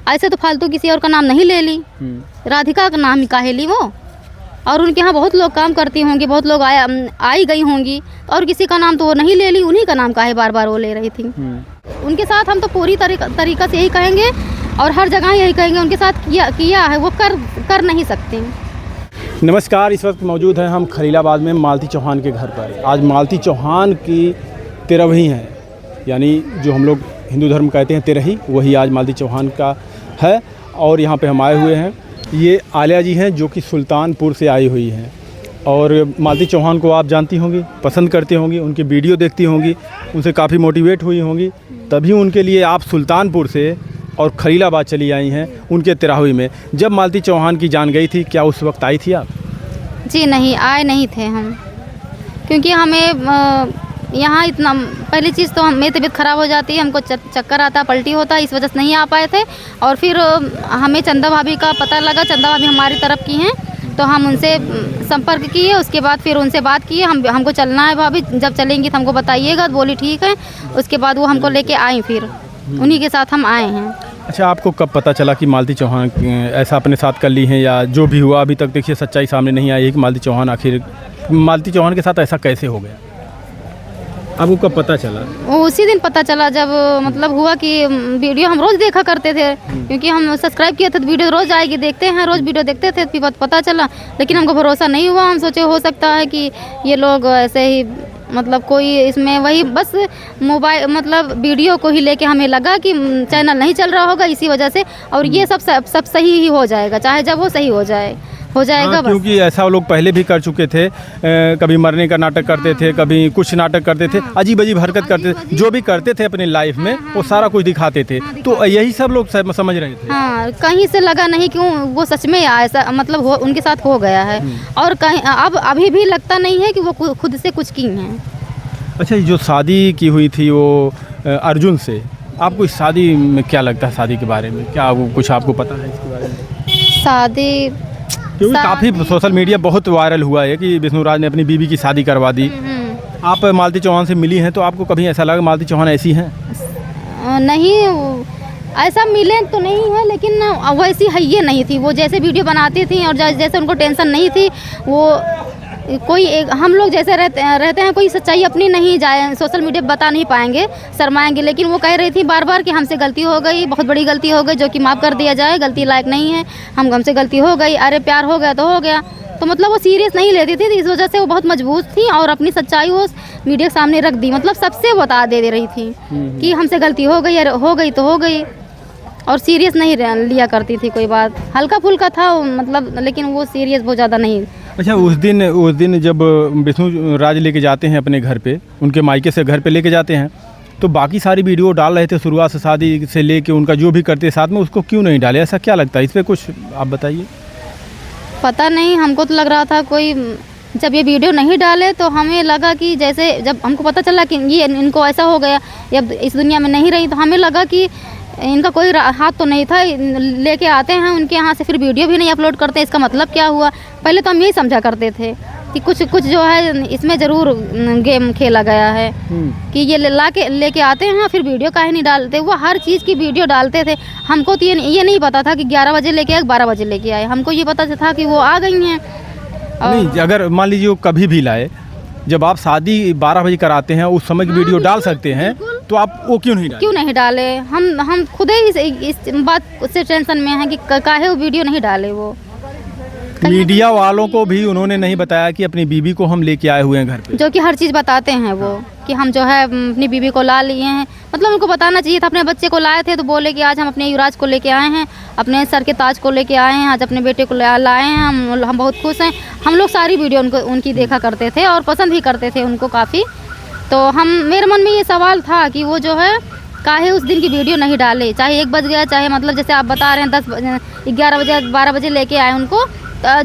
ऐसे तो फालतू किसी और का नाम नहीं ले ली, राधिका का नाम ही काहे ली वो। और उनके यहाँ बहुत लोग काम करती होंगी, बहुत लोग आई गई होंगी, और किसी का नाम तो वो नहीं ले ली, उन्हीं का नाम काहे बार बार वो ले रही थी। उनके साथ हम तो पूरी तरीका से यही कहेंगे और हर जगह यही कहेंगे, उनके साथ किया है वो कर नहीं सकते। नमस्कार, इस वक्त मौजूद हैं हम खलीलाबाद में मालती चौहान के घर पर। आज मालती चौहान की तेरहवीं है, यानी जो हम लोग हिंदू धर्म कहते हैं तेरही, वही आज मालती चौहान का है। और यहाँ पे हम आए हुए हैं। ये आलिया जी हैं जो कि सुल्तानपुर से आई हुई हैं, और मालती चौहान को आप जानती होंगी, पसंद करती होंगी, उनकी वीडियो देखती होंगी, उनसे काफ़ी मोटिवेट हुई होंगी, तभी उनके लिए आप सुल्तानपुर से और खलीलाबाद चली आई हैं उनके तेरहवीं में। जब मालती चौहान की जान गई थी, क्या उस वक्त आई थी आप? जी नहीं, आए नहीं थे हम, क्योंकि हमें यहाँ इतना पहली चीज़ तो मेरी तबीयत ख़राब हो जाती है, हमको चक्कर आता, पलटी होता, इस वजह से नहीं आ पाए थे। और फिर हमें चंदा भाभी का पता लगा, चंदा भाभी हमारी तरफ की हैं, तो हम उनसे संपर्क किए। उसके बाद फिर उनसे बात किए, हमको चलना है भाभी, जब चलेंगी तो हमको बताइएगा। बोली ठीक है। उसके बाद वो हमको लेके आई, फिर उन्हीं के साथ हम आए हैं। अच्छा, आपको कब पता चला कि मालती चौहान ऐसा अपने साथ कर ली हैं, या जो भी हुआ अभी तक देखिए सच्चाई सामने नहीं आई है कि मालती चौहान आखिर मालती चौहान के साथ ऐसा कैसे हो गया? आपको कब पता चला? वो उसी दिन पता चला जब मतलब हुआ कि वीडियो हम रोज़ देखा करते थे, क्योंकि हम सब्सक्राइब किए थे तो वीडियो रोज़ आएगी, देखते हैं, रोज़ वीडियो देखते थे। फिर पता चला, लेकिन हमको भरोसा नहीं हुआ। हम सोचे हो सकता है कि ये लोग ऐसे ही मतलब कोई इसमें वही बस मोबाइल मतलब वीडियो को ही लेके हमें लगा कि चैनल नहीं चल रहा होगा इसी वजह से, और ये सब सही ही हो जाएगा, चाहे जब वो सही हो जाएगा। बस क्योंकि ऐसा लोग पहले भी कर चुके थे, कभी मरने का नाटक करते थे, कभी कुछ नाटक करते थे, अजीब अजीब हरकत करते थे, जो भी करते थे अपनी लाइफ में वो सारा कुछ दिखाते थे। तो यही सब लोग समझ रहे थे। हाँ, कहीं से लगा नहीं कि वो सच में ऐसा मतलब उनके साथ हो गया है, और कहीं अभी भी लगता नहीं है कि वो खुद से कुछ की हैं। अच्छा, जो शादी की हुई थी वो अर्जुन से, आपको इस शादी में क्या लगता है? शादी के बारे में क्या कुछ आपको पता है इसके बारे में? शादी क्योंकि काफ़ी सोशल मीडिया बहुत वायरल हुआ है कि विष्णुराज ने अपनी बीवी की शादी करवा दी। आप मालती चौहान से मिली हैं, तो आपको कभी ऐसा लगा मालती चौहान ऐसी हैं? नहीं, ऐसा मिले तो नहीं है, लेकिन वैसी है ये नहीं थी। वो जैसे वीडियो बनाती थी और जैसे उनको टेंशन नहीं थी, वो कोई हम लोग जैसे रहते हैं, कोई सच्चाई अपनी नहीं जाए सोशल मीडिया बता नहीं पाएंगे, शर्माएंगे। लेकिन वो कह रही थी बार बार कि हमसे गलती हो गई, बहुत बड़ी गलती हो गई, जो कि माफ़ कर दिया जाए, गलती लायक नहीं है, हमसे गलती हो गई, अरे प्यार हो गया तो हो गया। तो मतलब वो सीरियस नहीं लेती थी, इस वजह से वो बहुत मजबूत थी और अपनी सच्चाई वो मीडिया के सामने रख दी, मतलब सबसे बता दे रही थी कि हमसे गलती हो गई, अरे हो गई तो हो गई, और सीरियस नहीं लिया करती थी कोई बात, हल्का फुल्का था मतलब, लेकिन वो सीरियस बहुत ज़्यादा नहीं। अच्छा, उस दिन जब विष्णु राज लेके जाते हैं अपने घर पे, उनके मायके से घर पे लेके जाते हैं, तो बाकी सारी वीडियो डाल रहे थे शुरुआत से, शादी से लेके उनका जो भी करते साथ में, उसको क्यों नहीं डाले? ऐसा क्या लगता है? इस पर कुछ आप बताइए। पता नहीं, हमको तो लग रहा था कोई जब ये वीडियो नहीं डाले तो हमें लगा कि जैसे जब हमको पता चला कि ये इनको ऐसा हो गया, या इस दुनिया में नहीं रही, तो हमें लगा कि इनका कोई हाथ तो नहीं था, लेके आते हैं उनके यहाँ से, फिर वीडियो भी नहीं अपलोड करते, इसका मतलब क्या हुआ? पहले तो हम यही समझा करते थे कि कुछ जो है इसमें ज़रूर गेम खेला गया है, कि ये लेके आते हैं, फिर वीडियो काहे नहीं डालते। वो हर चीज़ की वीडियो डालते थे। हमको तो ये नहीं पता था कि 11 बजे लेके आए, 12 बजे लेके आए, हमको ये पता था कि वो आ गई हैं। नहीं, अगर मान लीजिए वो कभी भी लाए, जब आप शादी 12 बजे कराते हैं उस समय की वीडियो डाल सकते हैं, तो आप वो क्यों नहीं डाले? हम खुद ही इस बात से टेंशन में हैं कि काहे वो वीडियो नहीं डाले। वो मीडिया वालों को भी उन्होंने नहीं बताया कि अपनी बीवी को हम लेके आए हुए हैं घर पे, जो कि हर चीज़ बताते हैं वो, कि हम जो है अपनी बीवी को ला लिए हैं। मतलब उनको बताना चाहिए था। अपने बच्चे को लाए थे तो बोले कि आज हम अपने युवराज को लेके आए हैं, अपने सर के ताज को लेके आए हैं, आज अपने बेटे को लाए हैं, हम बहुत खुश हैं। हम लोग सारी वीडियो उनकी देखा करते थे और पसंद भी करते थे उनको काफ़ी। तो मेरे मन में ये सवाल था कि वो जो है काहे उस दिन की वीडियो नहीं डाले, चाहे 1 बज गया, चाहे मतलब जैसे आप बता रहे हैं 11 बजे 12 बजे लेके आए उनको,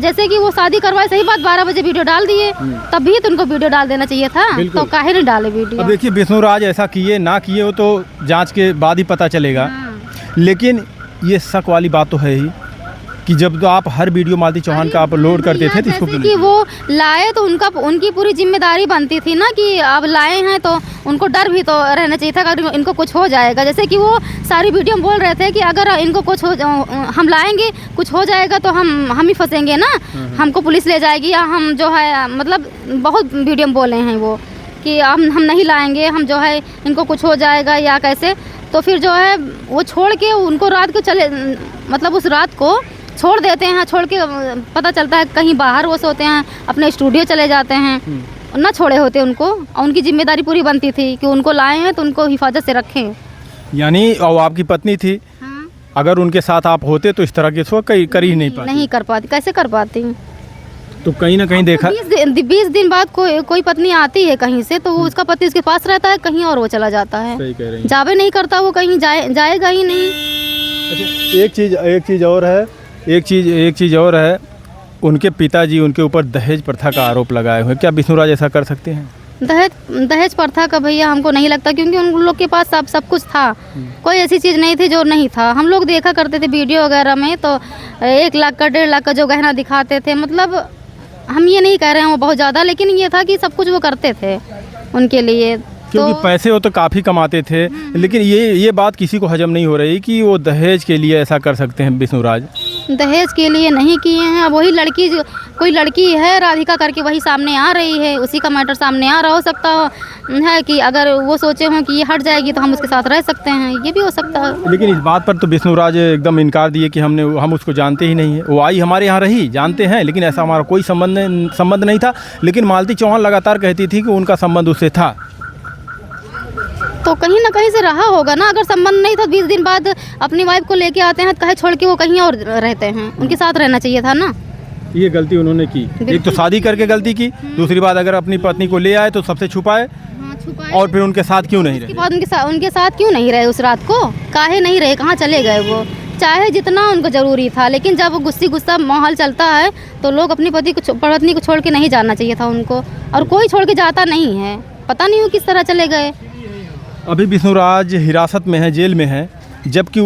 जैसे कि वो शादी करवाए, सही बात, 12 बजे वीडियो डाल दिए, तब भी तो उनको वीडियो डाल देना चाहिए था, तो काहे नहीं डाले वीडियो? अब देखिए, विष्णुराज ऐसा किए ना किए हो तो जांच के बाद ही पता चलेगा, लेकिन ये शक वाली बात तो है ही कि जब तो आप हर वीडियो मालती चौहान का अपलोड करते थे तो इसको जैसे कि वो लाए तो उनकी पूरी जिम्मेदारी बनती थी ना कि अब लाए हैं तो उनको डर भी तो रहना चाहिए था अगर इनको कुछ हो जाएगा। जैसे कि वो सारी वीडियो में बोल रहे थे कि अगर इनको कुछ हम लाएंगे कुछ हो जाएगा तो हम ही फंसेंगे ना, हमको पुलिस ले जाएगी या हम जो है मतलब बहुत वीडियो में बोले हैं वो कि हम नहीं लाएंगे, हम जो है इनको कुछ हो जाएगा या कैसे। तो फिर जो है वो छोड़ के उनको रात को चले मतलब उस रात को छोड़ देते हैं, छोड़ के पता चलता है कहीं बाहर वो सोते हैं, अपने स्टूडियो चले जाते हैं। ना छोड़े होते उनको, और उनकी जिम्मेदारी पूरी बनती थी कि उनको लाए हैं तो उनको हिफाजत से रखें। यानी और आपकी पत्नी थी, हाँ। अगर उनके साथ आप होते तो इस तरह के शो कर ही नहीं पाती। नहीं कर पाती, कैसे कर पाती। तो कहीं ना कहीं देखा 20 दिन बाद कोई पत्नी आती है कहीं से तो वो उसका पति उसके पास रहता है, कहीं और वो चला जाता है। सही कह रही हैं। जावे नहीं करता वो, कहीं जाएगा ही नहीं। अच्छा, एक चीज़ और है, उनके पिताजी उनके ऊपर दहेज प्रथा का आरोप लगाए हुए, क्या विष्णुराज ऐसा कर सकते हैं? दहेज प्रथा का भैया हमको नहीं लगता, क्योंकि उन लोग के पास सब कुछ था, कोई ऐसी चीज़ नहीं थी जो नहीं था। हम लोग देखा करते थे वीडियो वगैरह में तो 1 लाख का 1.5 लाख का जो गहना दिखाते थे, मतलब हम ये नहीं कह रहे हैं वो बहुत ज़्यादा, लेकिन ये था कि सब कुछ वो करते थे उनके लिए। क्योंकि पैसे वो तो काफ़ी कमाते थे, लेकिन ये बात किसी को हजम नहीं हो रही कि वो दहेज के लिए ऐसा कर सकते हैं विष्णुराज। दहेज के लिए नहीं किए हैं। अब वही लड़की कोई लड़की है राधिका करके वही सामने आ रही है, उसी का मैटर सामने आ रहा हो सकता है कि अगर वो सोचे हों कि ये हट जाएगी तो हम उसके साथ रह सकते हैं, ये भी हो सकता है। लेकिन इस बात पर तो विष्णुराज एकदम इनकार दिए कि हम उसको जानते ही नहीं है। वो आई हमारे यहाँ रही, जानते हैं, लेकिन ऐसा हमारा कोई संबंध नहीं था। लेकिन मालती चौहान लगातार कहती थी कि उनका संबंध उससे था। तो कहीं ना कहीं से रहा होगा ना, अगर संबंध नहीं था 20 दिन बाद अपनी वाइफ को लेके आते हैं तो कहे छोड़ के वो कहीं और रहते हैं, उनके साथ रहना चाहिए था ना। ये गलती उन्होंने की, एक तो शादी करके गलती की, दूसरी बात अगर अपनी पत्नी को ले आए तो सबसे छुपाए, और फिर उनके साथ क्यों नहीं रहे? उसके बाद उनके साथ क्यों नहीं रहे उस रात को, काहे नहीं रहे, कहाँ चले गए वो? चाहे जितना उनको ज़रूरी था, लेकिन जब गुस्सा माहौल चलता है तो लोग अपनी पत्नी को छोड़ के नहीं जाना चाहिए था उनको, और कोई छोड़ के जाता नहीं है। पता नहीं वो किस तरह चले गए। अभी विष्णुराज हिरासत में है, जेल में है, जबकि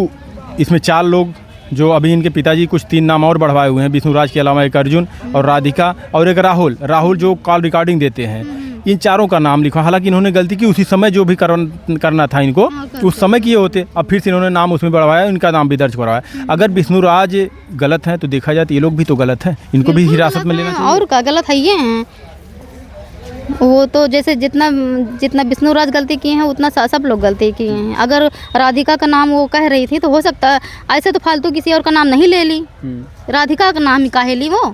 इसमें 4 लोग जो अभी इनके पिताजी कुछ 3 नाम और बढ़वाए हुए हैं विष्णुराज के अलावा, एक अर्जुन और राधिका और एक राहुल जो कॉल रिकॉर्डिंग देते हैं। इन चारों का नाम लिखा, हालांकि इन्होंने गलती की, उसी समय जो भी करना था इनको उस समय किए होते, अब फिर से इन्होंने नाम उसमें बढ़वाया, इनका नाम भी दर्ज करवाया। अगर विष्णुराज गलत हैं तो देखा जाए तो ये लोग भी तो गलत हैं, इनको भी हिरासत में लेना चाहिए। और क्या गलत है ये हैं वो तो, जैसे जितना विष्णुराज गलती किए हैं उतना सब लोग गलती किए हैं। अगर राधिका का नाम वो कह रही थी तो हो सकता है, ऐसे तो फालतू किसी और का नाम नहीं ले ली, राधिका का नाम ही काहे ली वो।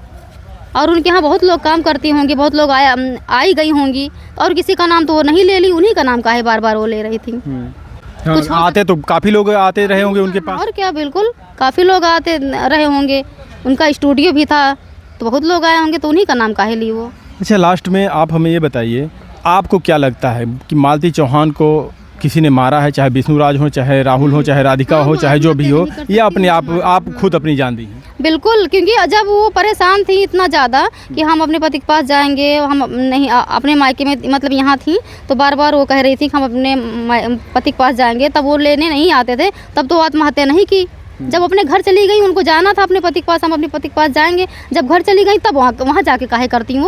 और उनके यहाँ बहुत लोग काम करती होंगी, बहुत लोग आई गई होंगी, और किसी का नाम तो वो नहीं ले ली, उन्हीं का नाम काहे बार बार वो ले रही थी। आते तो काफ़ी लोग आते रहे होंगे उनके पास, और क्या, बिल्कुल काफ़ी लोग आते रहे होंगे, उनका स्टूडियो भी था तो बहुत लोग आए होंगे, तो उन्हीं का नाम काहे ली वो। अच्छा, लास्ट में आप हमें ये बताइए, आपको क्या लगता है कि मालती चौहान को किसी ने मारा है, चाहे विष्णुराज हो, चाहे राहुल हो, चाहे राधिका हो, चाहे जो भी हो, या अपने आप खुद अपनी जान दी है? बिल्कुल, क्योंकि जब वो परेशान थी इतना ज़्यादा कि हम अपने पति के पास जाएंगे, हम नहीं अपने मायके में मतलब यहाँ थी तो बार बार वो कह रही थी कि हम अपने पति के पास जाएंगे, तब वो लेने नहीं आते थे, तब तो आत्महत्या नहीं की। जब अपने घर चली गई, उनको जाना था अपने पति के पास, हम अपने पति के पास जाएंगे, जब घर चली गई तब वहाँ जाके काहे करती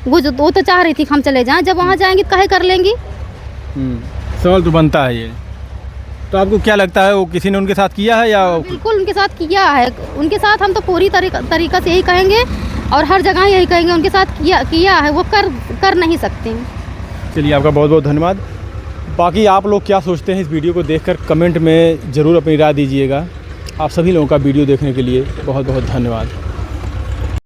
वो तो चाह रही थी कि हम चले जाएं, जब वहाँ जाएंगी तो काहे कर लेंगी। सवाल तो बनता है ये। तो आपको क्या लगता है, वो किसी ने उनके साथ किया है या? बिल्कुल उनके साथ किया है, उनके साथ हम तो पूरी तरीका से यही कहेंगे और हर जगह यही कहेंगे, उनके साथ किया है, वो कर नहीं सकते। चलिए, आपका बहुत बहुत धन्यवाद। बाकी आप लोग क्या सोचते हैं इस वीडियो को देखकर कमेंट में ज़रूर अपनी राय दीजिएगा। आप सभी लोगों का वीडियो देखने के लिए बहुत बहुत धन्यवाद।